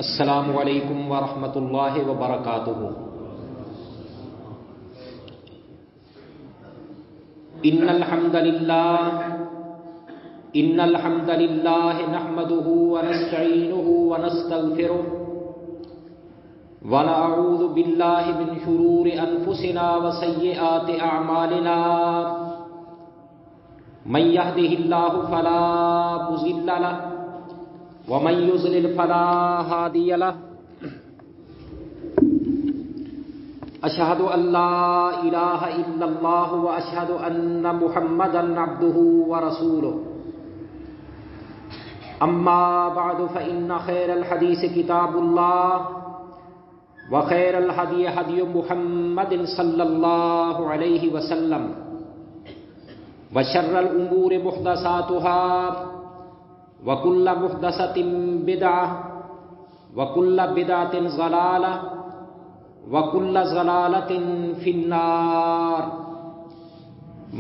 السلام علیکم ورحمۃ اللہ وبرکاتہ۔ ان الحمد للہ نحمده ونستعینه ونستغفره ونعوذ باللہ من شرور انفسنا وسیئات اعمالنا، من يهده اللہ فلا مضل له ومن يضلل فلا هادي له، أشهد أن لا إله إلا الله وأشهد أن محمدا عبده ورسوله، أما بعد فإن خير الحديث كتاب الله وخير الهدي هدي محمد صلى الله عليه وسلم، وشر الأمور محدثاتها وَكُلَّ مُحْدَثَةٍ بِدْعَةٍ وَكُلَّ بِدْعَةٍ ضَلَالَةٍ وَكُلَّ ضَلَالَةٍ فِي النَّارِ۔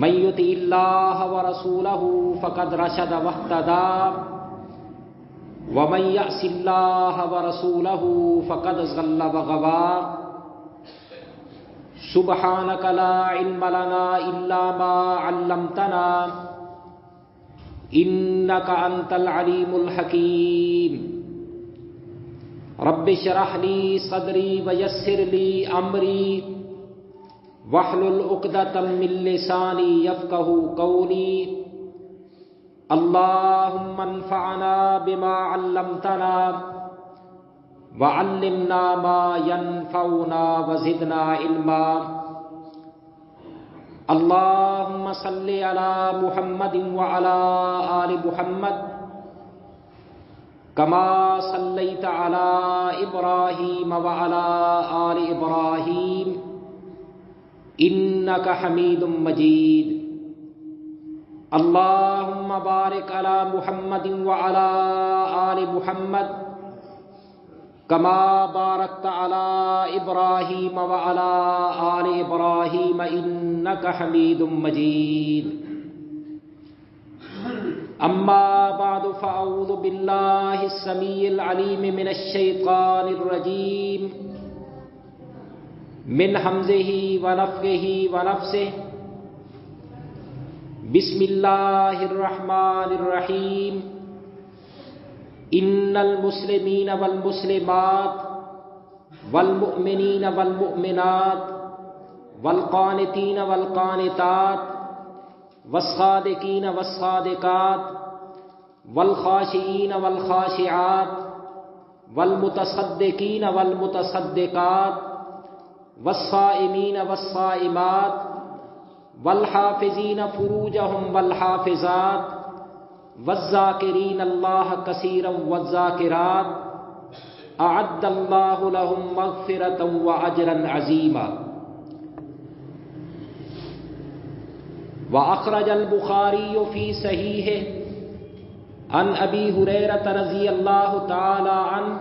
مَن يُطِعِ اللَّهَ وَرَسُولَهُ فَقَدْ رَشَدَ وَاهْتَدَىٰ، وَمَن يَعْصِ اللَّهَ وَرَسُولَهُ فَقَدْ ضَلَّ وَغَوَىٰ۔ سُبْحَانَكَ لَا عِلْمَ لَنَا إِلَّا مَا عَلَّمْتَنَا انک انت العلیم الحکیم۔ رب اشرح لی صدری ویسر لی امری واحلل عقدۃ من لسانی یفقهوا قولی۔ اللہم انفعنا بما علمتنا وعلمنا ما ينفعنا وزدنا علما۔ اللهم صل على محمد وعلى آل محمد كما صليت على إبراهيم وعلى آل إبراهيم إنك حميد مجيد۔ اللهم بارك على محمد وعلى آل محمد كما باركت على إبراهيم وعلى آل إبراهيم إنك حميد مجيد۔ أما بعد فأعوذ بالله السميع العليم من الشيطان الرجيم من همزه ونفخه ونفسه۔ بسم الله الرحمن الرحيم۔ ان المسلمین والمسلمات والمؤمنین والمؤمنات والقانتین والقانتات والصادقین والصادقات والخاشعین والخاشعات والمتصدقین والمتصدقات والصائمین والصائمات والحافظین فروجہم والحافظات والذاکرین اللہ کثیرا والذاکرات اعد اللہ لهم مغفرۃ واجرا عظیما۔ واخرج البخاری فی صحیحہ عن ابی ہریرہ رضی اللہ تعالی عنہ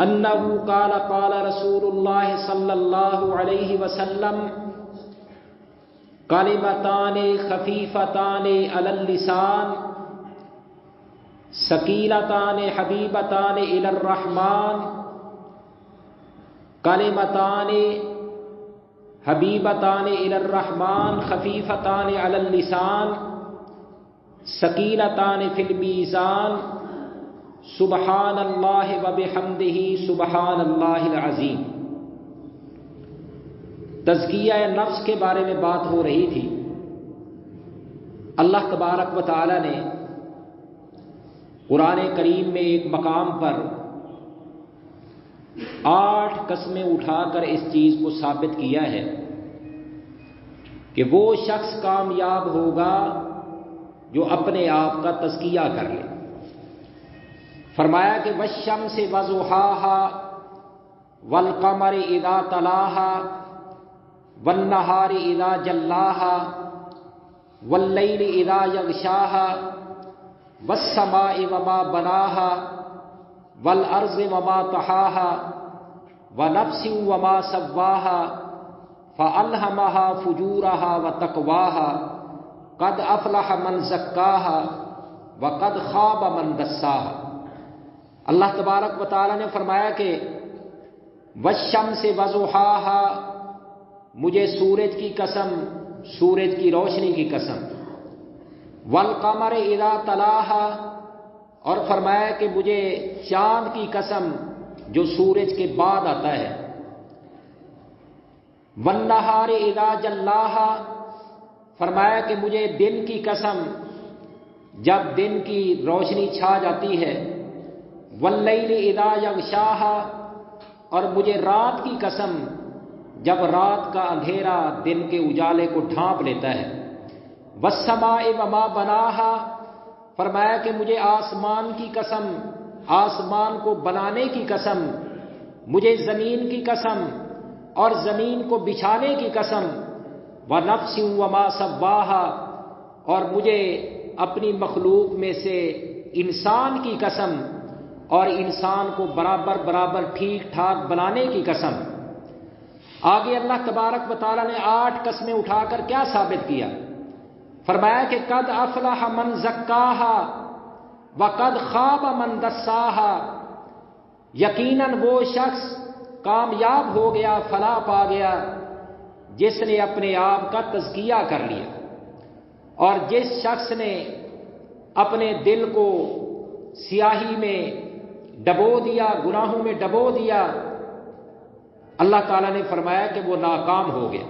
انہ قال قال رسول اللہ صلی اللہ علیہ وسلم کلمتان خفیفتان علی اللسان ثقیلتان حبیبتان الی الرحمن، کلمتان حبیبتان الی الرحمن خفیفتان علی اللسان ثقیلتان فی المیزان، سبحان اللہ وبحمدہ سبحان اللہ العظیم۔ تزکیہ نفس کے بارے میں بات ہو رہی تھی۔ اللہ تبارک و تعالی نے قرآن کریم میں ایک مقام پر 8 قسمیں اٹھا کر اس چیز کو ثابت کیا ہے کہ وہ شخص کامیاب ہوگا جو اپنے آپ کا تزکیہ کر لے۔ فرمایا کہ والشمس وضحاہا والقمر اذا تلاہا والنہار اذا جلاہا واللیل اذا یغشاہا والسماء وما بناہا والارض وما طحاہا ونفس وما سواہا فألہمہا فجورہا وتقواہا قد افلح من زکاہا وقد خاب من دساہا۔ اللہ تبارک و تعالی نے فرمایا کہ والشمس وضحاہا، مجھے سورج کی قسم، سورج کی روشنی کی قسم، والقمر اذا تلاہا، اور فرمایا کہ مجھے چاند کی قسم جو سورج کے بعد آتا ہے، والنہار اذا جلاہا، فرمایا کہ مجھے دن کی قسم جب دن کی روشنی چھا جاتی ہے، واللیل اذا یغشاہا، اور مجھے رات کی قسم جب رات کا اندھیرا دن کے اجالے کو ڈھانپ لیتا ہے، والسماء وما بناہا، فرمایا کہ مجھے آسمان کی قسم، آسمان کو بنانے کی قسم، مجھے زمین کی قسم اور زمین کو بچھانے کی قسم، ونفس وما سواہا، اور مجھے اپنی مخلوق میں سے انسان کی قسم اور انسان کو برابر برابر ٹھیک ٹھاک بنانے کی قسم۔ آگے اللہ تبارک و تعالیٰ نے 8 قسمیں اٹھا کر کیا ثابت کیا؟ فرمایا کہ قد افلح من زکاہا وقد خاب من دساہا، یقیناً وہ شخص کامیاب ہو گیا، فلاح پا گیا جس نے اپنے آپ کا تزکیہ کر لیا، اور جس شخص نے اپنے دل کو سیاہی میں ڈبو دیا، گناہوں میں ڈبو دیا، اللہ تعالیٰ نے فرمایا کہ وہ ناکام ہو گیا۔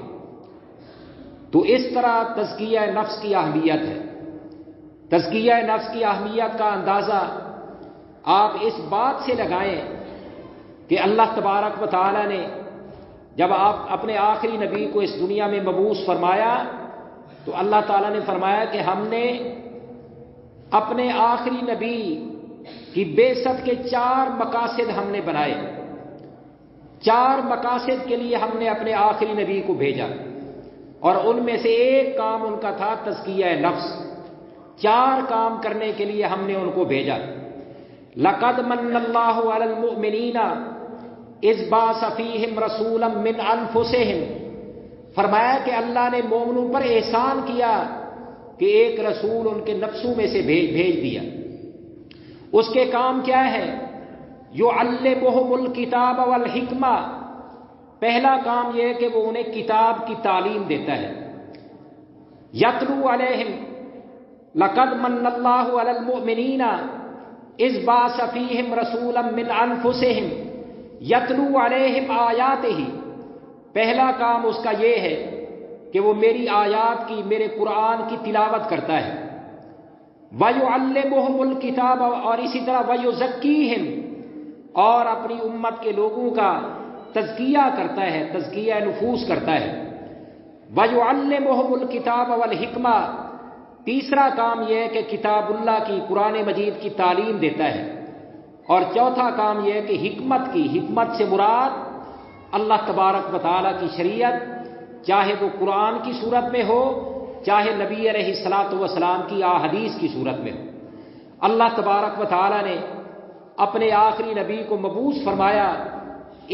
تو اس طرح تزکیہ نفس کی اہمیت ہے۔ تزکیہ نفس کی اہمیت کا اندازہ آپ اس بات سے لگائیں کہ اللہ تبارک و تعالیٰ نے جب آپ اپنے آخری نبی کو اس دنیا میں مبعوث فرمایا تو اللہ تعالیٰ نے فرمایا کہ ہم نے اپنے آخری نبی کی بعثت کے 4 مقاصد ہم نے بنائے۔ 4 مقاصد کے لیے ہم نے اپنے آخری نبی کو بھیجا، اور ان میں سے ایک کام ان کا تھا تزکیہ نفس۔ 4 کام کرنے کے لیے ہم نے ان کو بھیجا۔ لقد من اللہ علی المؤمنین اذ بعث فیہم رسولا من انفسہم، فرمایا کہ اللہ نے مومنوں پر احسان کیا کہ ایک رسول ان کے نفسوں میں سے بھیج دیا۔ اس کے کام کیا ہے؟ یعلمہم الکتاب والحکمہ، پہلا کام یہ ہے کہ وہ انہیں کتاب کی تعلیم دیتا ہے۔ یتلو علیہم، لقد من اللہ علی المؤمنین اذ بعث فیہم رسولا من انفسہم یتلو علیہم آیاتہ، پہلا کام اس کا یہ ہے کہ وہ میری آیات کی، میرے قرآن کی تلاوت کرتا ہے۔ وَيُعَلِّمُهُمُ الْكِتَابَ، اور اسی طرح وَيُزَكِّيهِمْ، اور اپنی امت کے لوگوں کا تزکیہ کرتا ہے، تزکیہ نفوس کرتا ہے۔ وَيُعَلِّمُهُمُ الْكِتَابَ وَالْحِكْمَةَ، تیسرا کام یہ ہے کہ کتاب اللہ کی، قرآن مجید کی تعلیم دیتا ہے۔ اور چوتھا کام یہ ہے کہ حکمت کی، حکمت سے مراد اللہ تبارک و تعالیٰ کی شریعت، چاہے وہ قرآن کی صورت میں ہو، چاہے نبی علیہ الصلاۃ والسلام کی احادیث کی صورت میں ہو۔ اللہ تبارک و تعالیٰ نے اپنے آخری نبی کو مبعوث فرمایا،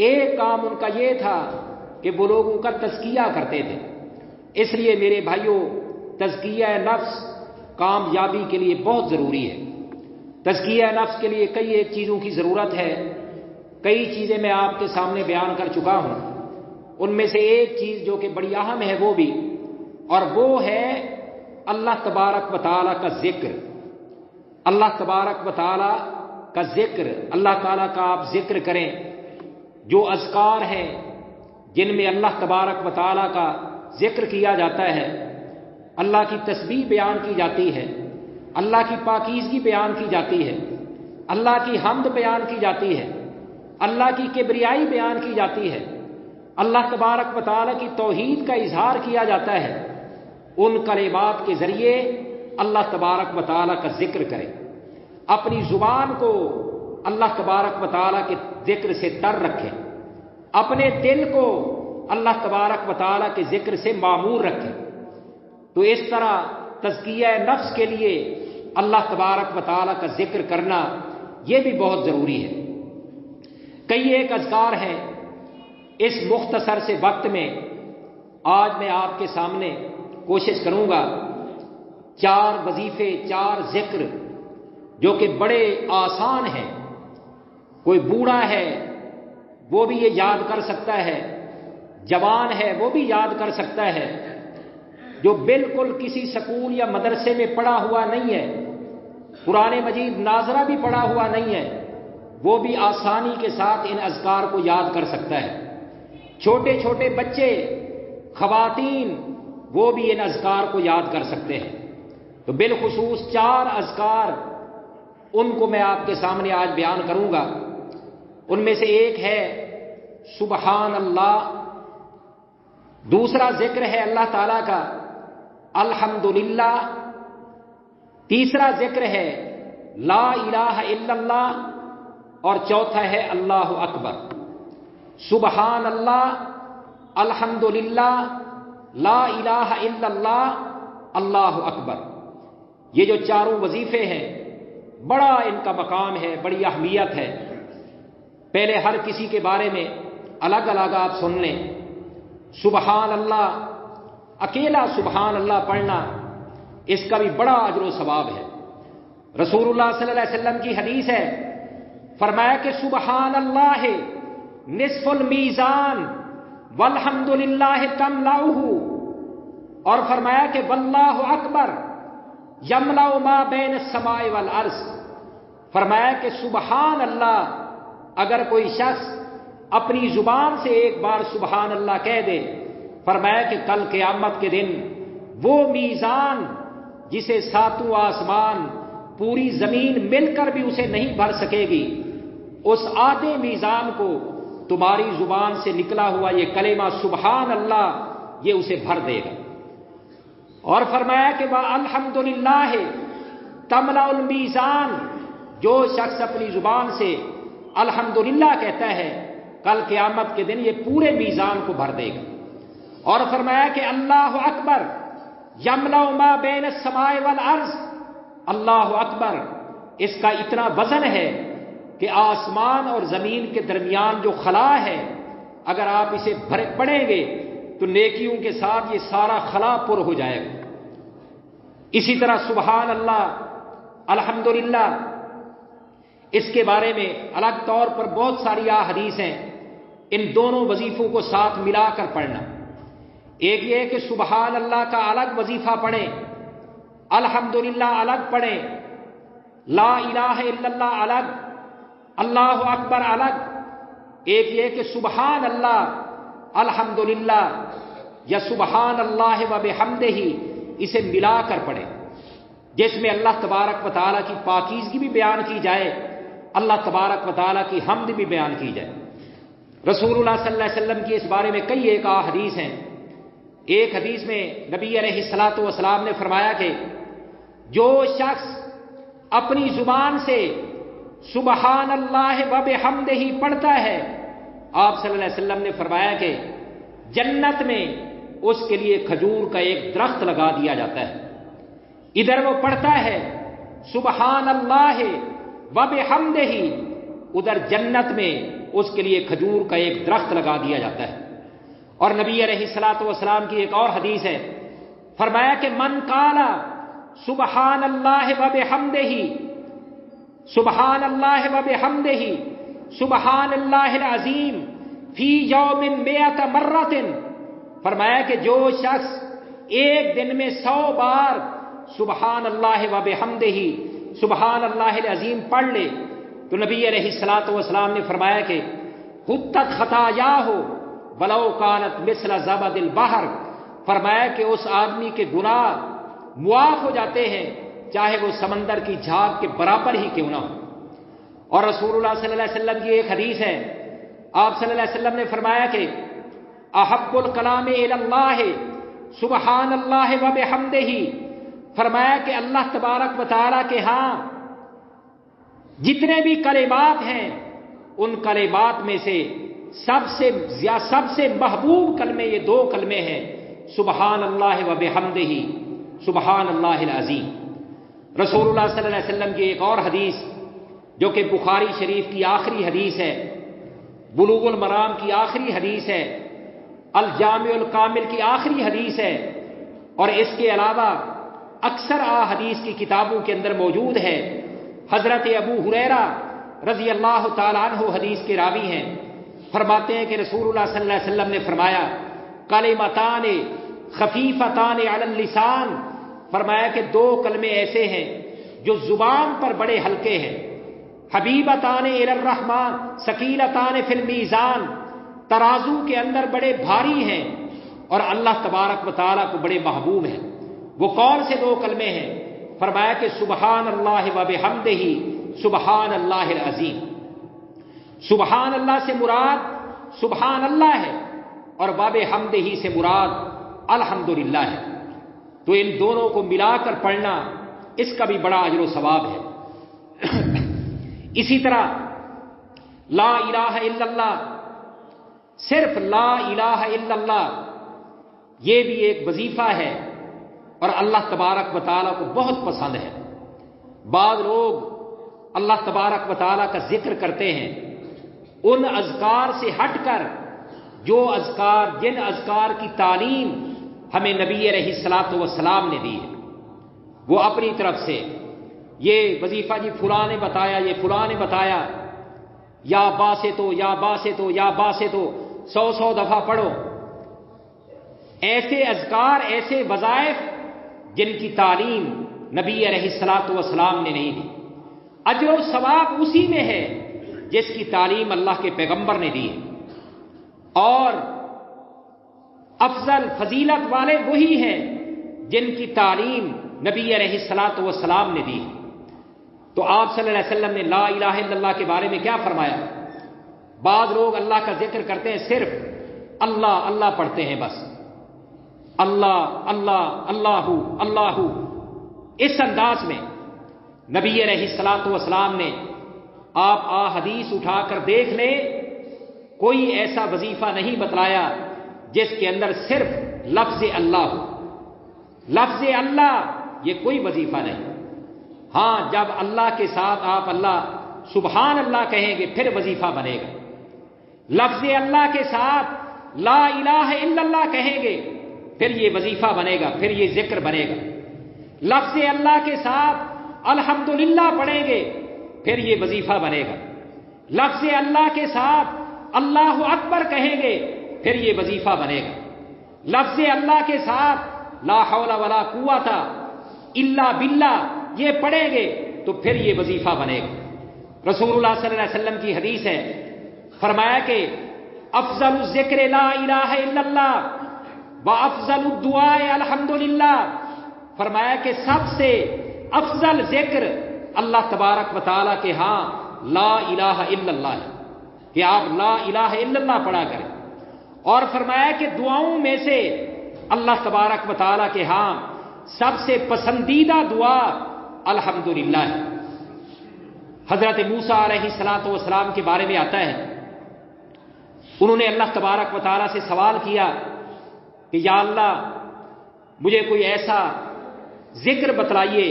ایک کام ان کا یہ تھا کہ وہ لوگوں کا تزکیہ کرتے تھے۔ اس لیے میرے بھائیوں، تزکیہ نفس کامیابی کے لیے بہت ضروری ہے۔ تزکیہ نفس کے لیے کئی ایک چیزوں کی ضرورت ہے۔ کئی چیزیں میں آپ کے سامنے بیان کر چکا ہوں، ان میں سے ایک چیز جو کہ بڑی اہم ہے وہ بھی، اور وہ ہے اللہ تبارک و تعالیٰ کا ذکر۔ اللہ تبارک و تعالیٰ کا ذکر، اللہ تعالیٰ کا آپ ذکر کریں۔ جو اذکار ہیں جن میں اللہ تبارک و تعالیٰ کا ذکر کیا جاتا ہے، اللہ کی تسبیح بیان کی جاتی ہے، اللہ کی پاکیزگی بیان کی جاتی ہے، اللہ کی حمد بیان کی جاتی ہے، اللہ کی کبریائی بیان کی جاتی ہے، اللہ تبارک و تعالیٰ کی توحید کا اظہار کیا جاتا ہے، ان کلمات کے ذریعے اللہ تبارک و تعالیٰ کا ذکر کریں۔ اپنی زبان کو اللہ تبارک و تعالیٰ کے ذکر سے تر رکھیں، اپنے دل کو اللہ تبارک و تعالیٰ کے ذکر سے معمور رکھے۔ تو اس طرح تزکیہ نفس کے لیے اللہ تبارک و تعالیٰ کا ذکر کرنا یہ بھی بہت ضروری ہے۔ کئی ایک اذکار ہیں، اس مختصر سے وقت میں آج میں آپ کے سامنے کوشش کروں گا 4 وظیفے، 4 ذکر جو کہ بڑے آسان ہیں، کوئی بوڑھا ہے وہ بھی یہ یاد کر سکتا ہے، جوان ہے وہ بھی یاد کر سکتا ہے، جو بالکل کسی سکول یا مدرسے میں پڑھا ہوا نہیں ہے، قرآن مجید ناظرہ بھی پڑھا ہوا نہیں ہے، وہ بھی آسانی کے ساتھ ان اذکار کو یاد کر سکتا ہے۔ چھوٹے چھوٹے بچے، خواتین، وہ بھی ان اذکار کو یاد کر سکتے ہیں۔ تو بالخصوص 4 اذکار ان کو میں آپ کے سامنے آج بیان کروں گا۔ ان میں سے ایک ہے سبحان اللہ، دوسرا ذکر ہے اللہ تعالیٰ کا الحمدللہ، تیسرا ذکر ہے لا الہ الا اللہ، اور چوتھا ہے اللہ اکبر۔ سبحان اللہ، الحمدللہ، لا الہ الا اللہ، اللہ اکبر۔ یہ جو 4 وظیفے ہیں بڑا ان کا مقام ہے، بڑی اہمیت ہے۔ پہلے ہر کسی کے بارے میں الگ الگ آپ سن لیں۔ سبحان اللہ، اکیلا سبحان اللہ پڑھنا، اس کا بھی بڑا اجر و ثواب ہے۔ رسول اللہ صلی اللہ علیہ وسلم کی حدیث ہے، فرمایا کہ سبحان اللہ نصف المیزان والحمد للہ تملأہ، اور فرمایا کہ واللہ اکبر یملأ ما بین السماء والارض۔ فرمایا کہ سبحان اللہ اگر کوئی شخص اپنی زبان سے ایک بار سبحان اللہ کہہ دے، فرمایا کہ کل قیامت کے دن وہ میزان جسے 7 آسمان پوری زمین مل کر بھی اسے نہیں بھر سکے گی، اس آدھے میزان کو تمہاری زبان سے نکلا ہوا یہ کلمہ سبحان اللہ یہ اسے بھر دے گا۔ اور فرمایا کہ الحمدللہ تملأ المیزان، جو شخص اپنی زبان سے الحمدللہ کہتا ہے کل قیامت کے دن یہ پورے میزان کو بھر دے گا۔ اور فرمایا کہ اللہ اکبر یملأ ما بین السماء والارض، اللہ اکبر اس کا اتنا وزن ہے کہ آسمان اور زمین کے درمیان جو خلا ہے، اگر آپ اسے پڑھیں گے تو نیکیوں کے ساتھ یہ سارا خلا پر ہو جائے گا۔ اسی طرح سبحان اللہ، الحمدللہ، اس کے بارے میں الگ طور پر بہت ساری احادیث ہیں۔ ان دونوں وظیفوں کو ساتھ ملا کر پڑھنا، ایک یہ کہ سبحان اللہ کا الگ وظیفہ پڑھیں، الحمدللہ الگ پڑھیں، لا الہ الا اللہ الگ، اللہ اکبر الگ۔ ایک یہ کہ سبحان اللہ الحمدللہ یا سبحان اللہ و بحمدہ اسے ملا کر پڑھیں، جس میں اللہ تبارک و تعالیٰ کی پاکیزگی بھی بیان کی جائے، اللہ تبارک و تعالیٰ کی حمد بھی بیان کی جائے۔ رسول اللہ صلی اللہ علیہ وسلم کی اس بارے میں کئی ایک احادیث ہیں۔ ایک حدیث میں نبی علیہ الصلوۃ والسلام نے فرمایا کہ جو شخص اپنی زبان سے سبحان اللہ و بحمدہ پڑھتا ہے، آپ صلی اللہ علیہ وسلم نے فرمایا کہ جنت میں اس کے لیے کھجور کا ایک درخت لگا دیا جاتا ہے۔ ادھر وہ پڑھتا ہے سبحان اللہ و بحمدہ، ادھر جنت میں اس کے لیے کھجور کا ایک درخت لگا دیا جاتا ہے۔ اور نبی علیہ الصلوۃ والسلام کی ایک اور حدیث ہے، فرمایا کہ من قال سبحان اللہ و بحمدہ، سبحان اللہ و بحمدہ سبحان اللہ العظیم فی یوم 100 مرۃ، فرمایا کہ جو شخص ایک دن میں 100 بار سبحان اللہ و بحمدہ سبحان اللہ العظیم پڑھ لے، تو نبی علیہ الصلوۃ والسلام نے فرمایا کہ حطت خطایاہ ولو کانت مثل زبد البحر، فرمایا کہ اس آدمی کے گناہ معاف ہو جاتے ہیں چاہے وہ سمندر کی جھاگ کے برابر ہی کیوں نہ ہو۔ اور رسول اللہ صلی اللہ علیہ وسلم کی ایک حدیث ہے، آپ صلی اللہ علیہ وسلم نے فرمایا کہ احب الکلام الی اللہ سبحان اللہ و بحمدہ، فرمایا کہ اللہ تبارک و تعالیٰ کے ہاں جتنے بھی کلمات ہیں ان کلمات میں سے سب سے محبوب کلمے یہ دو کلمے ہیں، سبحان اللہ و بحمدہ، سبحان اللہ العظیم۔ رسول اللہ صلی اللہ علیہ وسلم کی ایک اور حدیث جو کہ بخاری شریف کی آخری حدیث ہے، بلوغ المرام کی آخری حدیث ہے، الجامع الکامل کی آخری حدیث ہے، اور اس کے علاوہ اکثر حدیث کی کتابوں کے اندر موجود ہے۔ حضرت ابو ہریرہ رضی اللہ تعالی عنہ حدیث کے راوی ہیں، فرماتے ہیں کہ رسول اللہ صلی اللہ علیہ وسلم نے فرمایا کلمتان خفیفتان علی اللسان، فرمایا کہ دو کلمے ایسے ہیں جو زبان پر بڑے ہلکے ہیں، حبیبتان الی الرحمن ثقیلتان فی المیزان، ترازو کے اندر بڑے بھاری ہیں اور اللہ تبارک و تعالیٰ کو بڑے محبوب ہیں۔ وہ کون سے دو کلمے ہیں؟ فرمایا کہ سبحان اللہ و بحمدہ، سبحان اللہ العظیم۔ سبحان اللہ سے مراد سبحان اللہ ہے اور وبحمدہ سے مراد الحمدللہ ہے۔ تو ان دونوں کو ملا کر پڑھنا اس کا بھی بڑا اجر و ثواب ہے۔ اسی طرح لا الہ الا اللہ، صرف لا الہ الا اللہ، یہ بھی ایک وظیفہ ہے اور اللہ تبارک و تعالیٰ کو بہت پسند ہے۔ بعض لوگ اللہ تبارک و تعالیٰ کا ذکر کرتے ہیں ان اذکار سے ہٹ کر جن اذکار کی تعلیم ہمیں نبی علیہ الصلوۃ والسلام نے دی ہے، وہ اپنی طرف سے یہ وظیفہ جی فلاں نے بتایا، یہ فلاں نے بتایا، یا باسطو یا باسطو یا باسطو 100 دفعہ پڑھو۔ ایسے اذکار، ایسے وظائف جن کی تعلیم نبی علیہ الصلوۃ والسلام نے نہیں دی، اجر و ثواب اسی میں ہے جس کی تعلیم اللہ کے پیغمبر نے دی ہے، اور افضل فضیلت والے وہی ہیں جن کی تعلیم نبی علیہ الصلوۃ والسلام نے دی ہے۔ تو آپ صلی اللہ علیہ وسلم نے لا الہ الا اللہ کے بارے میں کیا فرمایا؟ بعض لوگ اللہ کا ذکر کرتے ہیں، صرف اللہ اللہ پڑھتے ہیں، بس اللہ اللہ اللہ اللہ، اس انداز میں نبی علیہ الصلوۃ والسلام نے آپ حدیث اٹھا کر دیکھ لیں، کوئی ایسا وظیفہ نہیں بتلایا جس کے اندر صرف لفظ اللہ ہو۔ لفظ اللہ یہ کوئی وظیفہ نہیں۔ ہاں، جب اللہ کے ساتھ آپ اللہ سبحان اللہ کہیں گے پھر وظیفہ بنے گا۔ لفظ اللہ کے ساتھ لا الہ الا اللہ کہیں گے پھر یہ وظیفہ بنے گا، پھر یہ ذکر بنے گا۔ لفظ اللہ کے ساتھ الحمدللہ پڑھیں گے پھر یہ وظیفہ بنے گا۔ لفظ اللہ کے ساتھ اللہ اکبر کہیں گے پھر یہ وظیفہ بنے گا۔ لفظ اللہ کے ساتھ لا حول ولا قوت الا باللہ یہ پڑھیں گے تو پھر یہ وظیفہ بنے گا۔ رسول اللہ صلی اللہ علیہ وسلم کی حدیث ہے، فرمایا کہ افضل الذکر لا الہ الا اللہ وافضل الدعاء الحمدللہ، فرمایا کہ سب سے افضل ذکر اللہ تبارک و تعالیٰ کے ہاں لا الہ الا اللہ ہے، کہ آپ لا الہ الا اللہ پڑھا کریں۔ اور فرمایا کہ دعاؤں میں سے اللہ تبارک و تعالیٰ کے ہاں سب سے پسندیدہ دعا الحمدللہ ہے۔ حضرت موسیٰ علیہ السلام کے بارے میں آتا ہے، انہوں نے اللہ تبارک و تعالیٰ سے سوال کیا کہ یا اللہ مجھے کوئی ایسا ذکر بتلائیے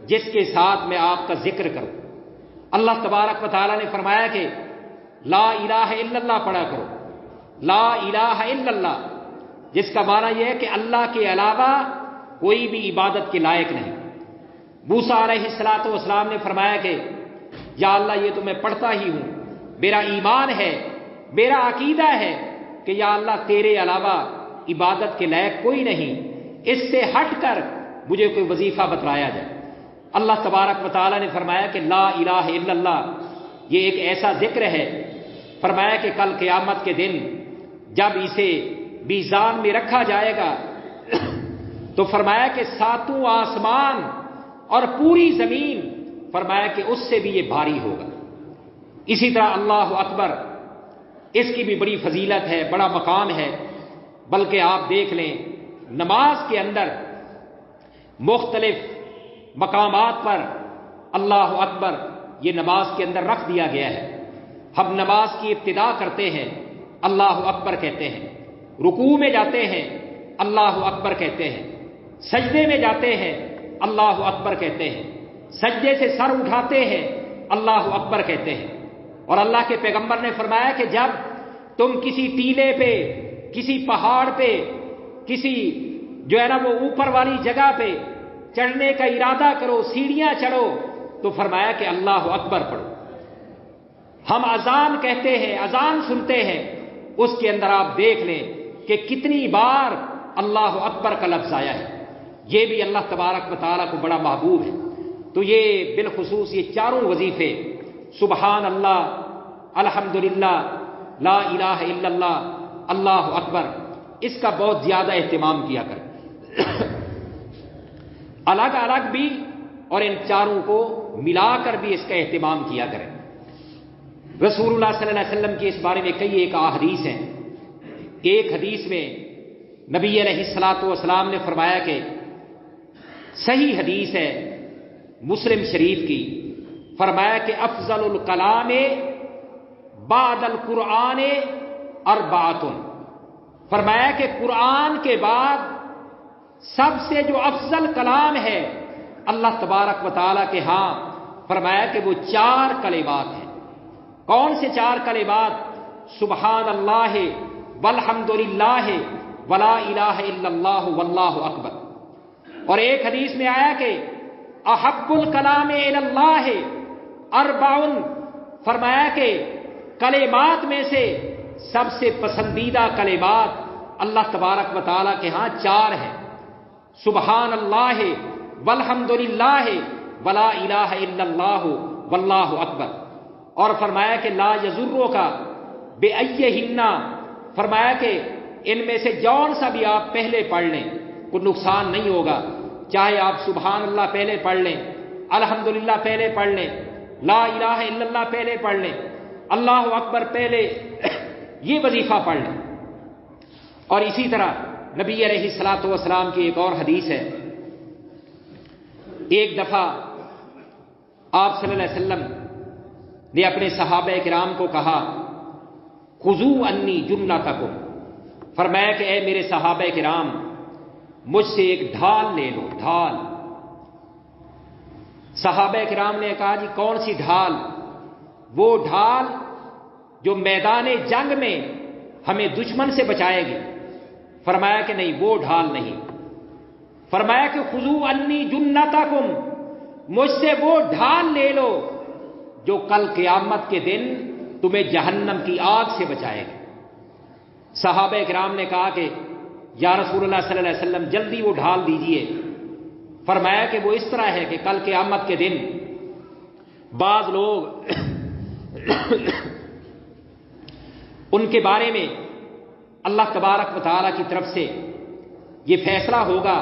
جس کے ساتھ میں آپ کا ذکر کروں۔ اللہ تبارک و تعالیٰ نے فرمایا کہ لا الہ الا اللہ پڑھا کرو، لا الہ الا اللہ، جس کا معنی یہ ہے کہ اللہ کے علاوہ کوئی بھی عبادت کے لائق نہیں۔ موسیٰ علیہ السلام نے فرمایا کہ یا اللہ یہ تو میں پڑھتا ہی ہوں، میرا ایمان ہے، میرا عقیدہ ہے کہ یا اللہ تیرے علاوہ عبادت کے لائق کوئی نہیں، اس سے ہٹ کر مجھے کوئی وظیفہ بتلایا جائے۔ اللہ تبارک و تعالیٰ نے فرمایا کہ لا الہ الا اللہ یہ ایک ایسا ذکر ہے، فرمایا کہ کل قیامت کے دن جب اسے میزان میں رکھا جائے گا تو فرمایا کہ ساتوں آسمان اور پوری زمین، فرمایا کہ اس سے بھی یہ بھاری ہوگا۔ اسی طرح اللہ اکبر، اس کی بھی بڑی فضیلت ہے، بڑا مقام ہے، بلکہ آپ دیکھ لیں نماز کے اندر مختلف مقامات پر اللہ اکبر یہ نماز کے اندر رکھ دیا گیا ہے۔ ہم نماز کی ابتدا کرتے ہیں اللہ اکبر کہتے ہیں، رکوع میں جاتے ہیں اللہ اکبر کہتے ہیں، سجدے میں جاتے ہیں اللہ اکبر کہتے ہیں، سجدے سے سر اٹھاتے ہیں اللہ اکبر کہتے ہیں۔ اور اللہ کے پیغمبر نے فرمایا کہ جب تم کسی ٹیلے پہ، کسی پہاڑ پہ، کسی جو ہے نا وہ اوپر والی جگہ پہ چڑھنے کا ارادہ کرو، سیڑھیاں چڑھو، تو فرمایا کہ اللہ اکبر پڑھو۔ ہم اذان کہتے ہیں، اذان سنتے ہیں، اس کے اندر آپ دیکھ لیں کہ کتنی بار اللہ اکبر کا لفظ آیا ہے۔ یہ بھی اللہ تبارک و تعالیٰ کو بڑا محبوب ہے۔ تو یہ بالخصوص یہ چاروں وظیفے، سبحان اللہ، الحمدللہ، لا الہ الا اللہ، اللہ اکبر، اس کا بہت زیادہ اہتمام کیا کریں، الگ الگ بھی اور ان چاروں کو ملا کر بھی اس کا اہتمام کیا کریں۔ رسول اللہ صلی اللہ علیہ وسلم کی اس بارے میں کئی ایک احادیث ہیں۔ ایک حدیث میں نبی علیہ الصلوۃ والسلام نے فرمایا کہ صحیح حدیث ہے مسلم شریف کی، فرمایا کہ افضل الکلام بعد القرآن اربعۃ، فرمایا کہ قرآن کے بعد سب سے جو افضل کلام ہے اللہ تبارک و تعالیٰ کے ہاں، فرمایا کہ وہ 4 کلمات ہیں۔ کون سے 4 کلمات؟ سبحان اللہ والحمد للہ ولا الہ الا اللہ واللہ اکبر۔ اور ایک حدیث میں آیا کہ احب الکلام الی اللہ اربع، فرمایا کہ کلمات میں سے سب سے پسندیدہ کلمات اللہ تبارک و تعالیٰ کے ہاں 4 ہیں، سبحان اللہ والحمد للہ ولا الہ الا اللہ واللہ اکبر۔ اور فرمایا کہ لا یضرک بأیہن، فرمایا کہ ان میں سے جون سا بھی آپ پہلے پڑھ لیں کوئی نقصان نہیں ہوگا، چاہے آپ سبحان اللہ پہلے پڑھ لیں، الحمدللہ پہلے پڑھ لیں، لا الہ الا اللہ پہلے پڑھ لیں، اللہ اکبر پہلے یہ وظیفہ پڑھ لیں۔ اور اسی طرح نبی علیہ الصلوۃ والسلام کی ایک اور حدیث ہے، ایک دفعہ آپ صلی اللہ علیہ وسلم نے اپنے صحابہ کرام کو کہا خذوا انی جنتکم، فرمایا کہ اے میرے صحابہ کرام مجھ سے ایک ڈھال لے لو، ڈھال۔ صحابہ کرام نے کہا جی کون سی ڈھال؟ وہ ڈھال جو میدان جنگ میں ہمیں دشمن سے بچائے گی۔ فرمایا کہ نہیں، وہ ڈھال نہیں۔ فرمایا کہ خذوا انی جنتکم، مجھ سے وہ ڈھال لے لو جو کل قیامت کے دن تمہیں جہنم کی آگ سے بچائے گی۔ صحابہ کرام نے کہا کہ یا رسول اللہ صلی اللہ علیہ وسلم جلدی وہ ڈھال دیجئے۔ فرمایا کہ وہ اس طرح ہے کہ کل قیامت کے دن بعض لوگ ان کے بارے میں اللہ تبارک و تعالیٰ کی طرف سے یہ فیصلہ ہوگا،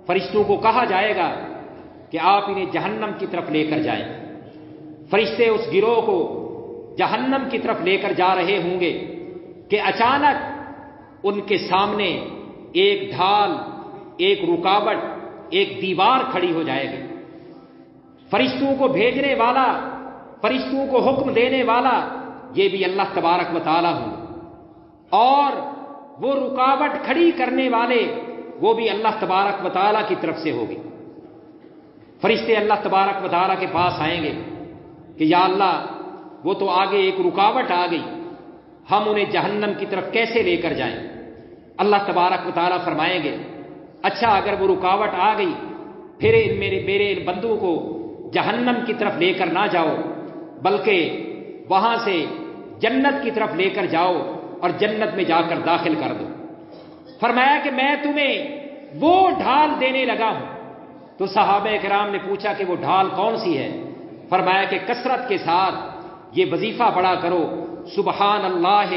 فرشتوں کو کہا جائے گا کہ آپ انہیں جہنم کی طرف لے کر جائیں۔ فرشتے اس گروہ کو جہنم کی طرف لے کر جا رہے ہوں گے کہ اچانک ان کے سامنے ایک ڈھال، ایک رکاوٹ، ایک دیوار کھڑی ہو جائے گی۔ فرشتوں کو بھیجنے والا، فرشتوں کو حکم دینے والا یہ بھی اللہ تبارک و تعالیٰ ہوں، اور وہ رکاوٹ کھڑی کرنے والے وہ بھی اللہ تبارک و تعالیٰ کی طرف سے ہوگی۔ فرشتے اللہ تبارک و تعالیٰ کے پاس آئیں گے کہ یا اللہ وہ تو آگے ایک رکاوٹ آ گئی، ہم انہیں جہنم کی طرف کیسے لے کر جائیں؟ اللہ تبارک و تعالیٰ فرمائیں گے اچھا اگر وہ رکاوٹ آ گئی پھر میرے ان بندوں کو جہنم کی طرف لے کر نہ جاؤ، بلکہ وہاں سے جنت کی طرف لے کر جاؤ اور جنت میں جا کر داخل کر دو۔ فرمایا کہ میں تمہیں وہ ڈھال دینے لگا ہوں۔ تو صحابہ کرام نے پوچھا کہ وہ ڈھال کون سی ہے؟ فرمایا کہ کثرت کے ساتھ یہ وظیفہ پڑھا کرو، سبحان اللہ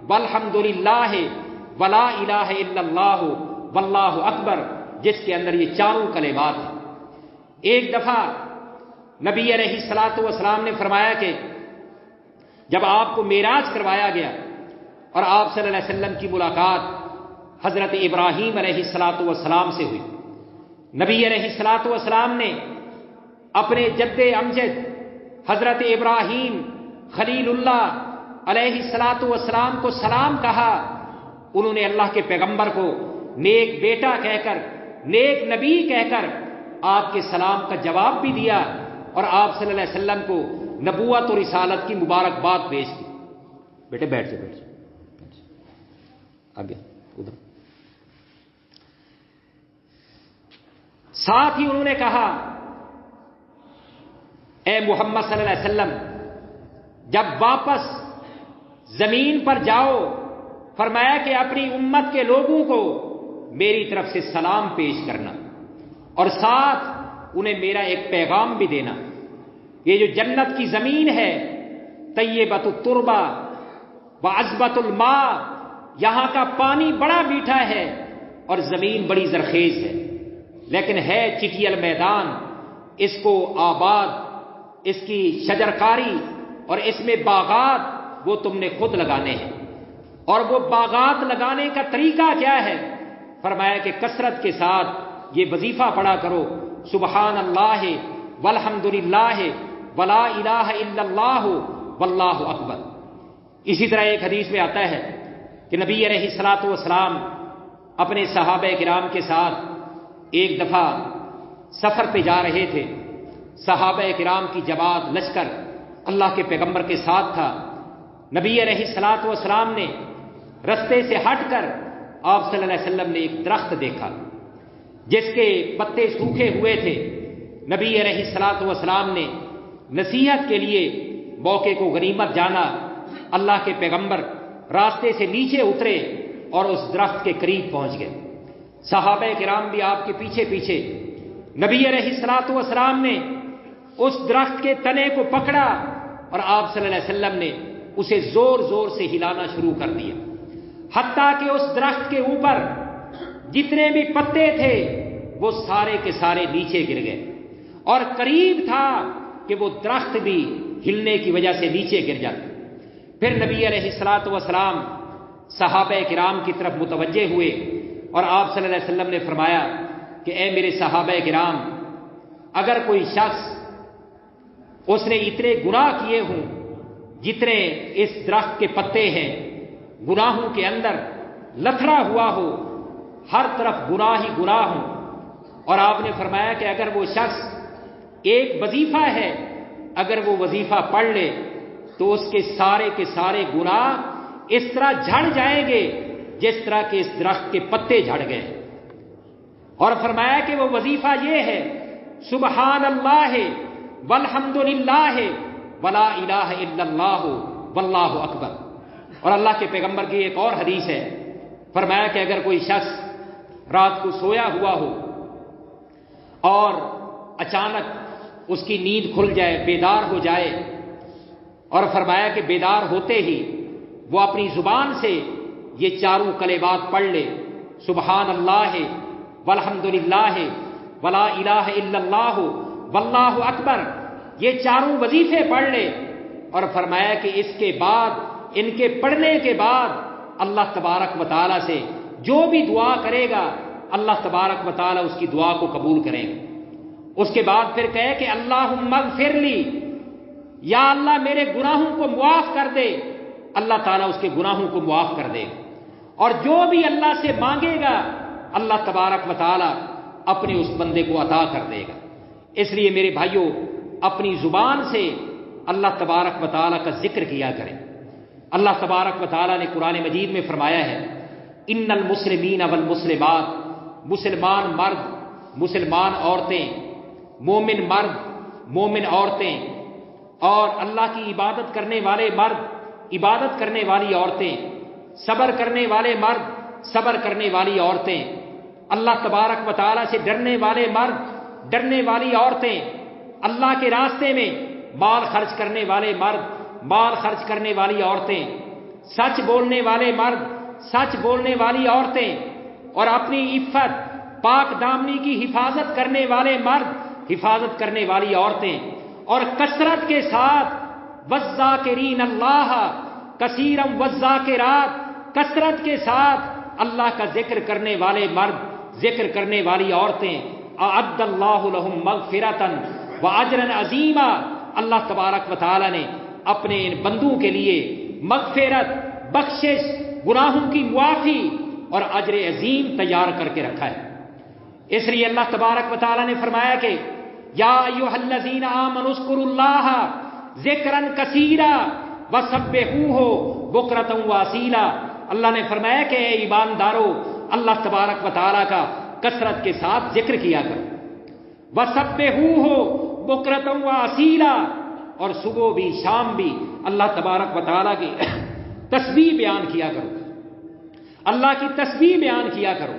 والحمد للہ ولا الہ الا اللہ واللہ اکبر، جس کے اندر یہ چاروں کلمات ہیں۔ ایک دفعہ نبی علیہ الصلوۃ والسلام نے فرمایا کہ جب آپ کو معراج کروایا گیا اور آپ صلی اللہ علیہ وسلم کی ملاقات حضرت ابراہیم علیہ الصلوۃ والسلام سے ہوئی، نبی علیہ الصلوۃ والسلام نے اپنے جد امجد حضرت ابراہیم خلیل اللہ علیہ الصلاۃ والسلام کو سلام کہا، انہوں نے اللہ کے پیغمبر کو نیک بیٹا کہہ کر، نیک نبی کہہ کر آپ کے سلام کا جواب بھی دیا، اور آپ صلی اللہ علیہ وسلم کو نبوت اور رسالت کی مبارکباد پیش کی۔ بیٹے بیٹھ جائے، بیٹھ جائے آگے ادھر۔ ساتھ ہی انہوں نے کہا، اے محمد صلی اللہ علیہ وسلم جب واپس زمین پر جاؤ، فرمایا کہ اپنی امت کے لوگوں کو میری طرف سے سلام پیش کرنا، اور ساتھ انہیں میرا ایک پیغام بھی دینا۔ یہ جو جنت کی زمین ہے، طیبۃ التربہ وعذبۃ الماء، یہاں کا پانی بڑا میٹھا ہے اور زمین بڑی زرخیز ہے، لیکن ہے چٹیل میدان، اس کو آباد، اس کی شجرکاری اور اس میں باغات وہ تم نے خود لگانے ہیں۔ اور وہ باغات لگانے کا طریقہ کیا ہے؟ فرمایا کہ کثرت کے ساتھ یہ وظیفہ پڑھا کرو، سبحان اللہ والحمد للہ ولا الہ الا اللہ واللہ اکبر۔ اسی طرح ایک حدیث میں آتا ہے کہ نبی علیہ الصلوۃ والسلام اپنے صحابہ کرام کے ساتھ ایک دفعہ سفر پہ جا رہے تھے، صحابہ کرام کی جماعت لشکر اللہ کے پیغمبر کے ساتھ تھا۔ نبی علیہ الصلوۃ والسلام نے رستے سے ہٹ کر آپ صلی اللہ علیہ وسلم نے ایک درخت دیکھا جس کے پتے سوکھے ہوئے تھے۔ نبی علیہ الصلوۃ والسلام نے نصیحت کے لیے موقع کو غنیمت جانا، اللہ کے پیغمبر راستے سے نیچے اترے اور اس درخت کے قریب پہنچ گئے۔ صحابہ کرام بھی آپ کے پیچھے پیچھے۔ نبی علیہ الصلوۃ والسلام نے اس درخت کے تنے کو پکڑا اور آپ صلی اللہ علیہ وسلم نے اسے زور زور سے ہلانا شروع کر دیا، حتیٰ کہ اس درخت کے اوپر جتنے بھی پتے تھے وہ سارے کے سارے نیچے گر گئے، اور قریب تھا کہ وہ درخت بھی ہلنے کی وجہ سے نیچے گر جاتا۔ پھر نبی علیہ الصلوۃ والسلام صحابہ کرام کی طرف متوجہ ہوئے اور آپ صلی اللہ علیہ وسلم نے فرمایا کہ اے میرے صحابہ کرام، اگر کوئی شخص اس نے اتنے گناہ کیے ہوں جتنے اس درخت کے پتے ہیں، گناہوں کے اندر لتھڑا ہوا ہو، ہر طرف گناہ ہی گناہ ہوں، اور آپ نے فرمایا کہ اگر وہ شخص ایک وظیفہ ہے، اگر وہ وظیفہ پڑھ لے تو اس کے سارے گناہ اس طرح جھڑ جائیں گے جس طرح کہ اس درخت کے پتے جھڑ گئے۔ اور فرمایا کہ وہ وظیفہ یہ ہے، سبحان اللہ والحمد للہ ولا الہ الا اللہ واللہ اکبر۔ اور اللہ کے پیغمبر کی ایک اور حدیث ہے، فرمایا کہ اگر کوئی شخص رات کو سویا ہوا ہو اور اچانک اس کی نیند کھل جائے، بیدار ہو جائے، اور فرمایا کہ بیدار ہوتے ہی وہ اپنی زبان سے یہ چاروں کلمات پڑھ لے، سبحان اللہ والحمد للہ ولا الہ الا اللہ واللہ اکبر، یہ چاروں وظیفے پڑھ لے، اور فرمایا کہ اس کے بعد، ان کے پڑھنے کے بعد اللہ تبارک و تعالی سے جو بھی دعا کرے گا اللہ تبارک و تعالی اس کی دعا کو قبول کریں گے۔ اس کے بعد پھر کہے کہ اللہم اغفر لی، یا اللہ میرے گناہوں کو معاف کر دے، اللہ تعالیٰ اس کے گناہوں کو معاف کر دے گا، اور جو بھی اللہ سے مانگے گا اللہ تبارک و تعالیٰ اپنے اس بندے کو عطا کر دے گا۔ اس لیے میرے بھائیوں، اپنی زبان سے اللہ تبارک و تعالیٰ کا ذکر کیا کریں۔ اللہ تبارک و تعالیٰ نے قرآن مجید میں فرمایا ہے، ان المسلمین والمسلمات، مسلمان مرد، مسلمان عورتیں، مومن مرد، مومن عورتیں، اور اللہ کی عبادت کرنے والے مرد، عبادت کرنے والی عورتیں، صبر کرنے والے مرد، صبر کرنے والی عورتیں، اللہ تبارک و تعالیٰ سے ڈرنے والے مرد، ڈرنے والی عورتیں، اللہ کے راستے میں مال خرچ کرنے والے مرد، مال خرچ کرنے والی عورتیں، سچ بولنے والے مرد، سچ بولنے والی عورتیں، اور اپنی عفت پاک دامنی کی حفاظت کرنے والے مرد، حفاظت کرنے والی عورتیں، اور کثرت کے ساتھ والذاکرین اللہ کثیرا والذاکرات، کثرت کے ساتھ اللہ کا ذکر کرنے والے مرد، ذکر کرنے والی عورتیں، اعد اللہ لہم مغفرۃ واجرا عظیما، اللہ تبارک و تعالی نے اپنے ان بندوں کے لیے مغفرت، بخشش، گناہوں کی معافی اور اجر عظیم تیار کر کے رکھا ہے۔ اس لیے اللہ تبارک و تعالیٰ نے فرمایا کہ یا ایھا الذین آمنوا اذکروا اللہ ذکرا کثیرا وسبحوہ بکرۃ واصیلا۔ اللہ نے فرمایا کہ اے ایماندارو، اللہ تبارک و تعالیٰ کا کثرت کے ساتھ ذکر کیا کرو، وسبحوہ بکرۃ واصیلا، اور صبح بھی شام بھی اللہ تبارک و تعالیٰ کی تسبیح بیان کیا کرو، اللہ کی تسبیح بیان کیا کرو۔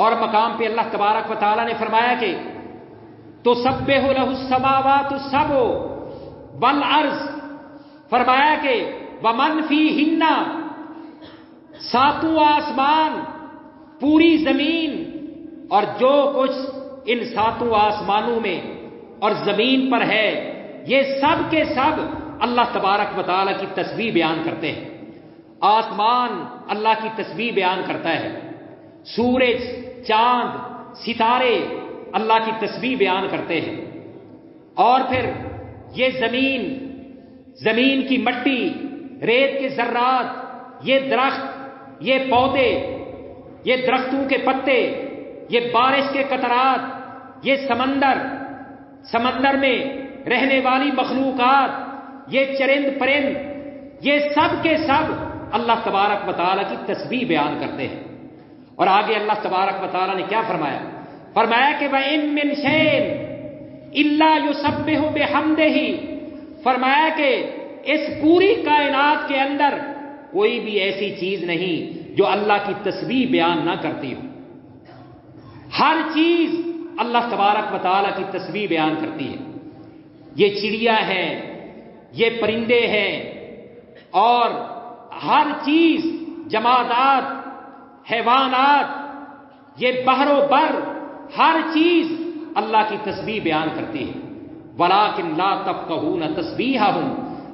اور مقام پہ اللہ تبارک و تعالیٰ نے فرمایا کہ تسبح لہ السماوات السبع والارض، فرمایا کہ ومن فیہن، ساتوں آسمان، پوری زمین اور جو کچھ ان ساتوں آسمانوں میں اور زمین پر ہے، یہ سب کے سب اللہ تبارک و تعالیٰ کی تسبیح بیان کرتے ہیں۔ آسمان اللہ کی تسبیح بیان کرتا ہے، سورج، چاند، ستارے اللہ کی تسبیح بیان کرتے ہیں، اور پھر یہ زمین کی مٹی، ریت کے ذرات، یہ درخت، یہ پودے، یہ درختوں کے پتے، یہ بارش کے قطرات، یہ سمندر میں رہنے والی مخلوقات، یہ چرند پرند، یہ سب کے سب اللہ تبارک و تعالیٰ کی تسبیح بیان کرتے ہیں۔ اور آگے اللہ تبارک و تعالیٰ نے کیا فرمایا؟ فرمایا کہ وَإِن مِّن شَيْءٍ إِلَّا يُسَبِّحُ بِحَمْدِهِ، فرمایا کہ اس پوری کائنات کے اندر کوئی بھی ایسی چیز نہیں جو اللہ کی تسبیح بیان نہ کرتی ہو، ہر چیز اللہ تبارک و تعالیٰ کی تسبیح بیان کرتی ہے۔ یہ چڑیا ہے، یہ پرندے ہیں، اور ہر چیز، جمادات، حیوانات، یہ بحر و بر، ہر چیز اللہ کی تسبیح بیان کرتی ہے۔ وَلَٰكِن لَا تَفْقَهُونَ تَسْبِيحَهُمْ،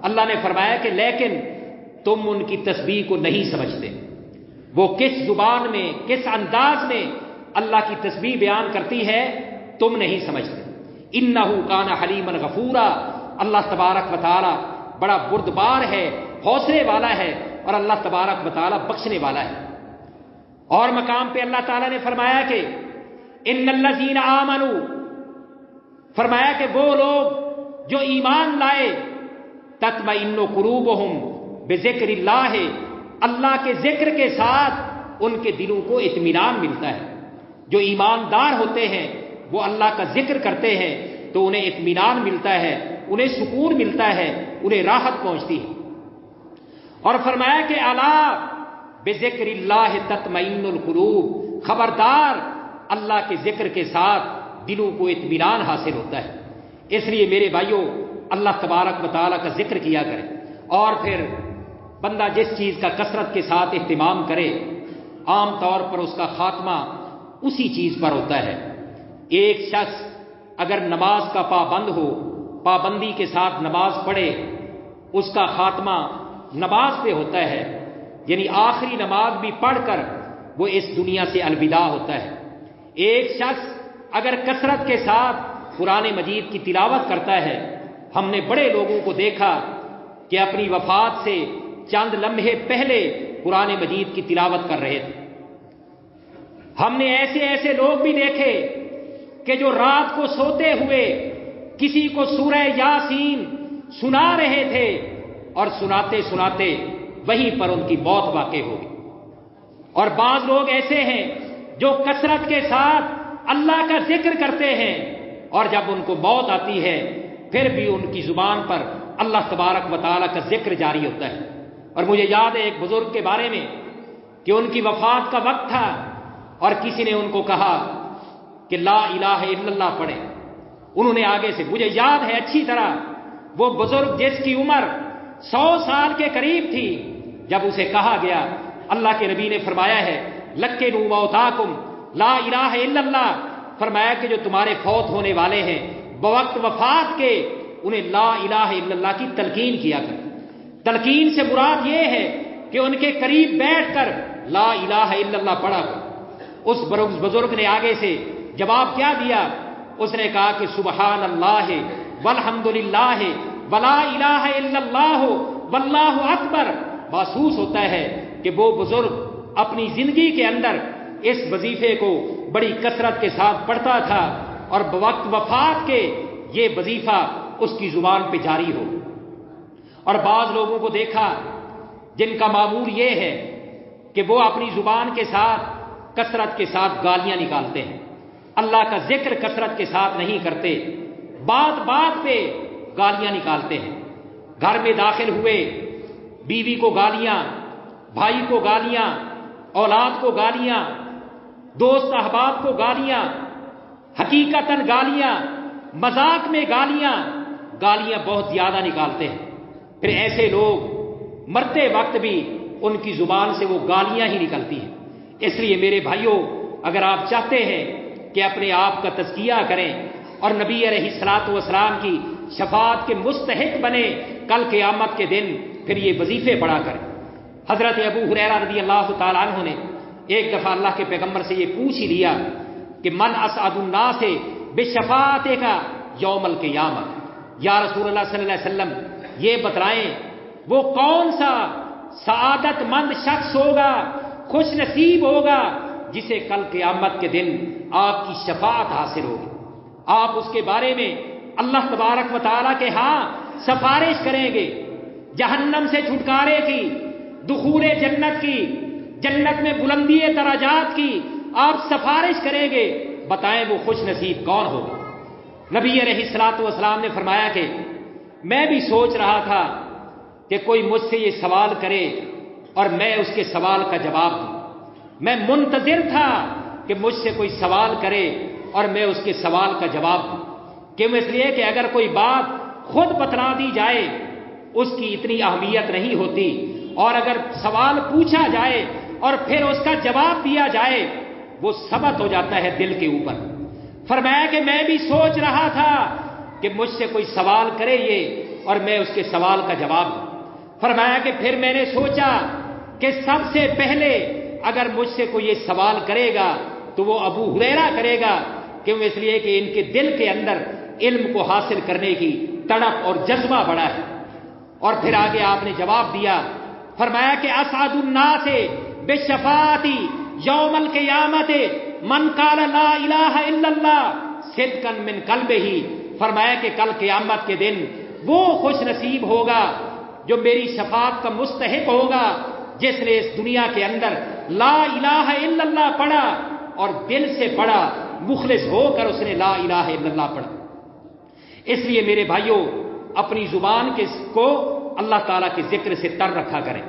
اللہ نے فرمایا کہ لیکن تم ان کی تسبیح کو نہیں سمجھتے، وہ کس زبان میں، کس انداز میں اللہ کی تسبیح بیان کرتی ہے تم نہیں سمجھتے۔ اِنَّهُ كَانَ حَلِيمًا غَفُورًا، اللہ تبارک و تعالی بڑا بردبار ہے، حوصلے والا ہے، اور اللہ تبارک و تعالی بخشنے والا ہے۔ اور مقام پہ اللہ تعالیٰ نے فرمایا کہ ان الذین آمنوا، فرمایا کہ وہ لوگ جو ایمان لائے، تطمئن قلوبہم بذکر اللہ، اللہ کے ذکر کے ساتھ ان کے دلوں کو اطمینان ملتا ہے۔ جو ایماندار ہوتے ہیں وہ اللہ کا ذکر کرتے ہیں تو انہیں اطمینان ملتا ہے، انہیں سکون ملتا ہے، انہیں راحت پہنچتی ہے۔ اور فرمایا کہ الا بذکر اللہ تطمئن القلوب، خبردار اللہ کے ذکر کے ساتھ دلوں کو اطمینان حاصل ہوتا ہے۔ اس لیے میرے بھائیوں، اللہ تبارک و تعالیٰ کا ذکر کیا کرے، اور پھر بندہ جس چیز کا کثرت کے ساتھ اہتمام کرے، عام طور پر اس کا خاتمہ اسی چیز پر ہوتا ہے۔ ایک شخص اگر نماز کا پابند ہو، پابندی کے ساتھ نماز پڑھے، اس کا خاتمہ نماز پہ ہوتا ہے، یعنی آخری نماز بھی پڑھ کر وہ اس دنیا سے الوداع ہوتا ہے۔ ایک شخص اگر کثرت کے ساتھ قرآن مجید کی تلاوت کرتا ہے، ہم نے بڑے لوگوں کو دیکھا کہ اپنی وفات سے چند لمحے پہلے قرآن مجید کی تلاوت کر رہے تھے۔ ہم نے ایسے لوگ بھی دیکھے کہ جو رات کو سوتے ہوئے کسی کو سورہ یاسین سنا رہے تھے، اور سناتے سناتے وہیں پر ان کی موت واقع ہو گئی۔ اور بعض لوگ ایسے ہیں جو کثرت کے ساتھ اللہ کا ذکر کرتے ہیں، اور جب ان کو موت آتی ہے پھر بھی ان کی زبان پر اللہ تبارک و تعالیٰ کا ذکر جاری ہوتا ہے۔ اور مجھے یاد ہے ایک بزرگ کے بارے میں کہ ان کی وفات کا وقت تھا، اور کسی نے ان کو کہا کہ لا الہ الا اللہ پڑھیں۔ انہوں نے آگے سے، مجھے یاد ہے اچھی طرح، وہ بزرگ جس کی عمر 100 سال کے قریب تھی، جب اسے کہا گیا، اللہ کے نبی نے فرمایا ہے لَكِّنُوا مَوْتَاكُمْ لا الہ الا اللہ، فرمایا کہ جو تمہارے فوت ہونے والے ہیں بوقت وفات کے، انہیں لا الہ الا اللہ کی تلقین کیا کر۔ تلقین سے مراد یہ ہے کہ ان کے قریب بیٹھ کر لا الہ الا اللہ پڑھا کرو۔ اس بزرگ نے آگے سے جواب کیا دیا؟ اس نے کہا کہ سبحان اللہ والحمد للہ ولا الہ الا اللہ واللہ اکبر محسوس ہوتا ہے کہ وہ بزرگ اپنی زندگی کے اندر اس وظیفے کو بڑی کثرت کے ساتھ پڑھتا تھا اور بوقت وفات کے یہ وظیفہ اس کی زبان پہ جاری ہو۔ اور بعض لوگوں کو دیکھا جن کا معمول یہ ہے کہ وہ اپنی زبان کے ساتھ کثرت کے ساتھ گالیاں نکالتے ہیں، اللہ کا ذکر کثرت کے ساتھ نہیں کرتے، بات بات پہ گالیاں نکالتے ہیں، گھر میں داخل ہوئے بیوی کو گالیاں، بھائی کو گالیاں، اولاد کو گالیاں، دوست احباب کو گالیاں، حقیقتاً گالیاں، مذاق میں گالیاں بہت زیادہ نکالتے ہیں۔ پھر ایسے لوگ مرتے وقت بھی ان کی زبان سے وہ گالیاں ہی نکلتی ہیں۔ اس لیے میرے بھائیوں، اگر آپ چاہتے ہیں کہ اپنے آپ کا تزکیہ کریں اور نبی علیہ الصلوۃ والسلام کی شفاعت کے مستحق بنے کل قیامت کے دن، پھر یہ وظیفے پڑھا کریں۔ حضرت ابو ہریرہ رضی اللہ تعالیٰ عنہ نے ایک دفعہ اللہ کے پیغمبر سے یہ پوچھ ہی لیا کہ من اسعد الناس بشفاعتک یوم القیامہ، یا رسول اللہ صلی اللہ علیہ وسلم یہ بتلائیں وہ کون سا سعادت مند شخص ہوگا، خوش نصیب ہوگا جسے کل قیامت کے دن آپ کی شفاعت حاصل ہوگی، آپ اس کے بارے میں اللہ تبارک و تعالیٰ کے ہاں سفارش کریں گے، جہنم سے چھٹکارے کی، دخول جنت کی، جنت میں بلندی درجات کی آپ سفارش کریں گے، بتائیں وہ خوش نصیب کون ہوگا؟ نبی علیہ الصلوۃ والسلام نے فرمایا کہ میں بھی سوچ رہا تھا کہ کوئی مجھ سے یہ سوال کرے اور میں اس کے سوال کا جواب دوں، میں منتظر تھا کہ مجھ سے کوئی سوال کرے اور میں اس کے سوال کا جواب دوں، کیوں؟ اس لیے کہ اگر کوئی بات خود بتلا دی جائے اس کی اتنی اہمیت نہیں ہوتی، اور اگر سوال پوچھا جائے اور پھر اس کا جواب دیا جائے وہ ثبت ہو جاتا ہے دل کے اوپر۔ فرمایا کہ میں بھی سوچ رہا تھا کہ مجھ سے کوئی سوال کرے یہ اور میں اس کے سوال کا جواب دوں۔ فرمایا کہ پھر میں نے سوچا کہ سب سے پہلے اگر مجھ سے کوئی یہ سوال کرے گا تو وہ ابو ہریرہ کرے گا، کیوں؟ اس لیے کہ ان کے دل کے اندر علم کو حاصل کرنے کی تڑپ اور جذبہ بڑا ہے۔ اور پھر آگے آپ نے جواب دیا، فرمایا کہ اسعد الناس بشفاعتی یوم القیامت من قال لا الہ الا اللہ صدقا من قلبہ، فرمایا کہ کل قیامت کے دن وہ خوش نصیب ہوگا جو میری شفاعت کا مستحق ہوگا جس نے اس دنیا کے اندر لا الہ الا اللہ پڑھا اور دل سے پڑھا، مخلص ہو کر اس نے لا الہ الا اللہ پڑھا۔ اس لیے میرے بھائیوں، اپنی زبان کو اللہ تعالیٰ کے ذکر سے تر رکھا کریں،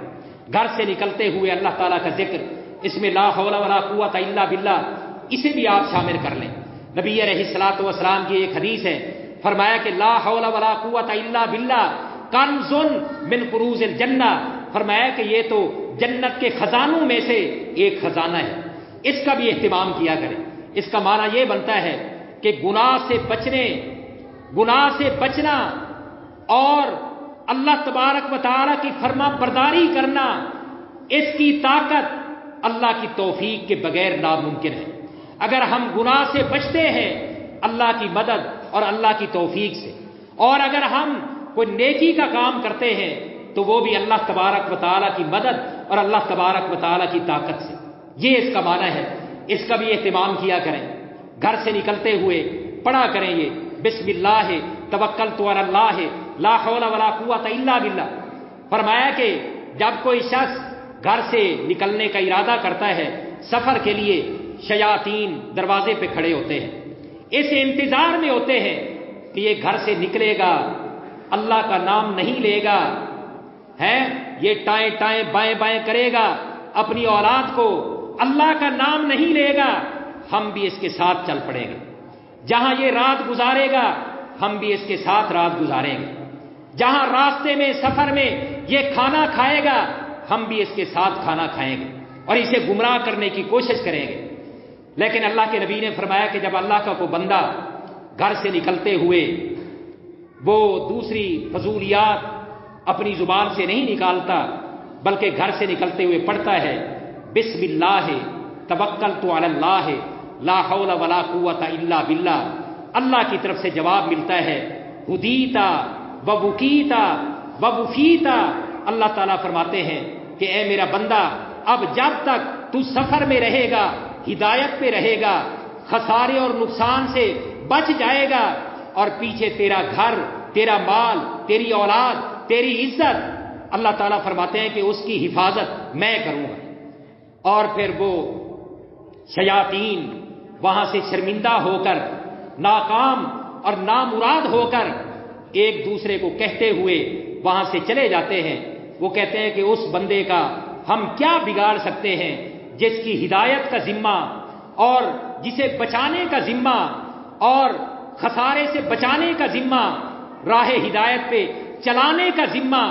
گھر سے نکلتے ہوئے اللہ تعالیٰ کا ذکر، اس میں لا حول ولا قوت الا باللہ، اسے بھی آپ شامل کر لیں۔ نبی علیہ الصلوۃ والسلام کی ایک حدیث ہے، فرمایا کہ لا حول ولا قوت الا باللہ کنز من کنوز الجنہ، فرمایا کہ یہ تو جنت کے خزانوں میں سے ایک خزانہ ہے، اس کا بھی اہتمام کیا کریں۔ اس کا معنی یہ بنتا ہے کہ گناہ سے بچنا اور اللہ تبارک و تعالیٰ کی فرما برداری کرنا، اس کی طاقت اللہ کی توفیق کے بغیر ناممکن ہے۔ اگر ہم گناہ سے بچتے ہیں اللہ کی مدد اور اللہ کی توفیق سے، اور اگر ہم کوئی نیکی کا کام کرتے ہیں تو وہ بھی اللہ تبارک و تعالیٰ کی مدد اور اللہ تبارک و تعالیٰ کی طاقت سے، یہ اس کا معنی ہے۔ اس کا بھی اہتمام کیا کریں، گھر سے نکلتے ہوئے پڑھا کریں یہ بسم اللہ توکلت علی اللہ لا حول ولا قوت الا باللہ۔ فرمایا کہ جب کوئی شخص گھر سے نکلنے کا ارادہ کرتا ہے سفر کے لیے، شیاطین دروازے پہ کھڑے ہوتے ہیں، اس انتظار میں ہوتے ہیں کہ یہ گھر سے نکلے گا، اللہ کا نام نہیں لے گا، یہ ٹائیں ٹائیں بائیں بائیں کرے گا، اپنی اولاد کو اللہ کا نام نہیں لے گا، ہم بھی اس کے ساتھ چل پڑیں گے۔ جہاں یہ رات گزارے گا ہم بھی اس کے ساتھ رات گزاریں گے، جہاں راستے میں سفر میں یہ کھانا کھائے گا ہم بھی اس کے ساتھ کھانا کھائیں گے اور اسے گمراہ کرنے کی کوشش کریں گے۔ لیکن اللہ کے نبی نے فرمایا کہ جب اللہ کا کوئی بندہ گھر سے نکلتے ہوئے وہ دوسری فضولیات اپنی زبان سے نہیں نکالتا بلکہ گھر سے نکلتے ہوئے پڑھتا ہے بسم اللہ توکلت علی اللہ لا حول ولا قوت الا باللہ، اللہ کی طرف سے جواب ملتا ہے ہدیتا وبکیتا وبفیتا اللہ تعالیٰ فرماتے ہیں کہ اے میرا بندہ، اب جب تک تو سفر میں رہے گا، ہدایت پہ رہے گا، خسارے اور نقصان سے بچ جائے گا، اور پیچھے تیرا گھر، تیرا مال، تیری اولاد، تیری عزت، اللہ تعالیٰ فرماتے ہیں کہ اس کی حفاظت میں کروں گا۔ اور پھر وہ شیاطین وہاں سے شرمندہ ہو کر، ناکام اور نامراد ہو کر ایک دوسرے کو کہتے ہوئے وہاں سے چلے جاتے ہیں۔ وہ کہتے ہیں کہ اس بندے کا ہم کیا بگاڑ سکتے ہیں جس کی ہدایت کا ذمہ اور جسے بچانے کا ذمہ اور خسارے سے بچانے کا ذمہ، راہ ہدایت پہ چلانے کا ذمہ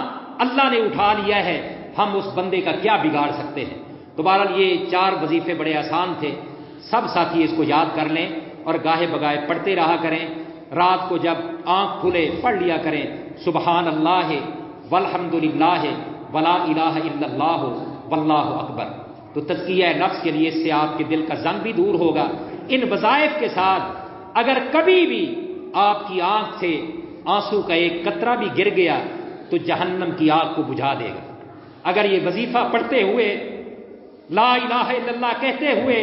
اللہ نے اٹھا لیا ہے، ہم اس بندے کا کیا بگاڑ سکتے ہیں۔ تو بہرحال یہ 4 وظیفے بڑے آسان تھے، سب ساتھی اس کو یاد کر لیں اور گاہے بگاہے پڑھتے رہا کریں۔ رات کو جب آنکھ کھلے پڑھ لیا کریں، سبحان اللہ والحمد للہ ولا الہ الا اللہ واللہ اکبر۔ تو تزکیہ نفس کے لیے اس سے آپ کے دل کا زنگ بھی دور ہوگا۔ ان وظائف کے ساتھ اگر کبھی بھی آپ کی آنکھ سے آنسو کا ایک قطرہ بھی گر گیا تو جہنم کی آگ کو بجھا دے گا۔ اگر یہ وظیفہ پڑھتے ہوئے، لا الہ الا اللہ کہتے ہوئے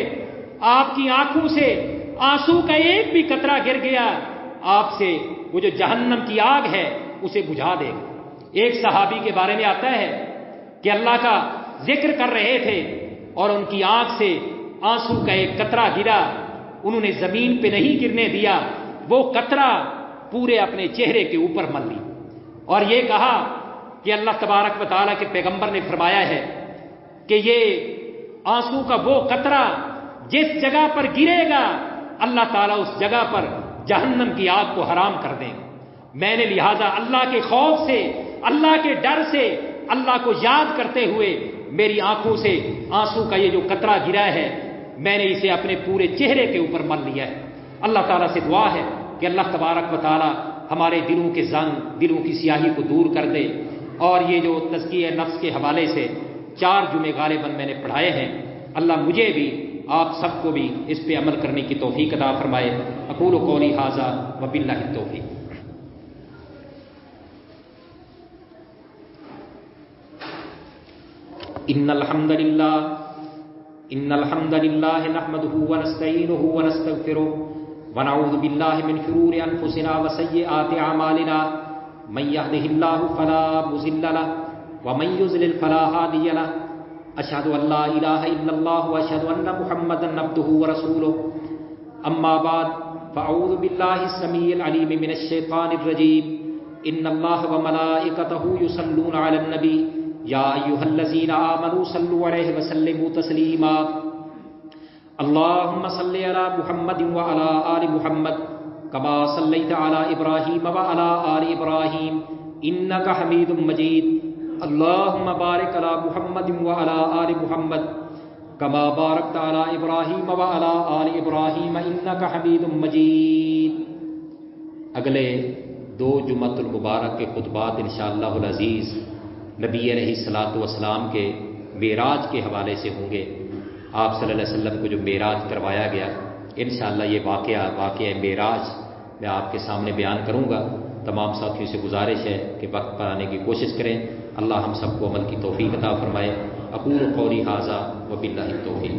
آپ کی آنکھوں سے آنسو کا ایک بھی قطرہ گر گیا، آپ سے وہ جو جہنم کی آگ ہے اسے بجھا دے گا۔ ایک صحابی کے بارے میں آتا ہے کہ اللہ کا ذکر کر رہے تھے اور ان کی آنکھ سے آنسو کا ایک قطرہ گرا، انہوں نے زمین پہ نہیں گرنے دیا، وہ قطرہ پورے اپنے چہرے کے اوپر مل لی اور یہ کہا کہ اللہ تبارک و تعالیٰ کے پیغمبر نے فرمایا ہے کہ یہ آنسو کا وہ قطرہ جس جگہ پر گرے گا اللہ تعالیٰ اس جگہ پر جہنم کی آگ کو حرام کر دیں۔ میں نے لہٰذا اللہ کے خوف سے، اللہ کے ڈر سے، اللہ کو یاد کرتے ہوئے میری آنکھوں سے آنسو کا یہ جو قطرہ گرا ہے میں نے اسے اپنے پورے چہرے کے اوپر مل لیا ہے۔ اللہ تعالیٰ سے دعا ہے کہ اللہ تبارک و تعالیٰ ہمارے دلوں کے زنگ، دلوں کی سیاہی کو دور کر دے۔ اور یہ جو تزکیہ نفس کے حوالے سے 4 جمعے غالباً میں نے پڑھائے ہیں، اللہ مجھے بھی آپ سب کو بھی اس پہ عمل کرنے کی توفیق عطا فرمائے۔ اقول قولی ھذا وباللہ التوفیق۔ ان الحمد للہ نحمده ونستعینه ونستغفره ونعوذ باللہ من شرور انفسنا وسیئات اعمالنا من يهده الله فلا مضل له ومن يضلل فلا هادي له اشهد ان لا الہ الا اللہ واشهد ان محمدا عبده ورسوله اما بعد فاعوذ باللہ السمیع العلیم من الشیطان الرجیم ان اللہ وملائکته یصلون علی النبی یا ایھا الذین آمنوا صلوا علیہ وسلموا تسلیما اللهم صل علی محمد وعلی آل محمد کما صلیت علی ابراہیم وعلی آل ابراہیم انک حمید مجید اللهم بارک علی محمد وعلی آل محمد کما بارکت علی ابراہیم وعلی آل ابراہیم انک حمید مجید۔ اگلے 2 جمعۃ المبارک کے خطبات انشاءاللہ العزیز نبی علیہ الصلوۃ والسلام کے معراج کے حوالے سے ہوں گے۔ آپ صلی اللہ علیہ وسلم کو جو معراج کروایا گیا، انشاءاللہ یہ واقعہ معراج میں آپ کے سامنے بیان کروں گا۔ تمام ساتھیوں سے گزارش ہے کہ وقت پر آنے کی کوشش کریں۔ اللہ ہم سب کو عمل کی توفیق عطا فرمائے۔ اقول قولی ھذا وباللہ التوفیق۔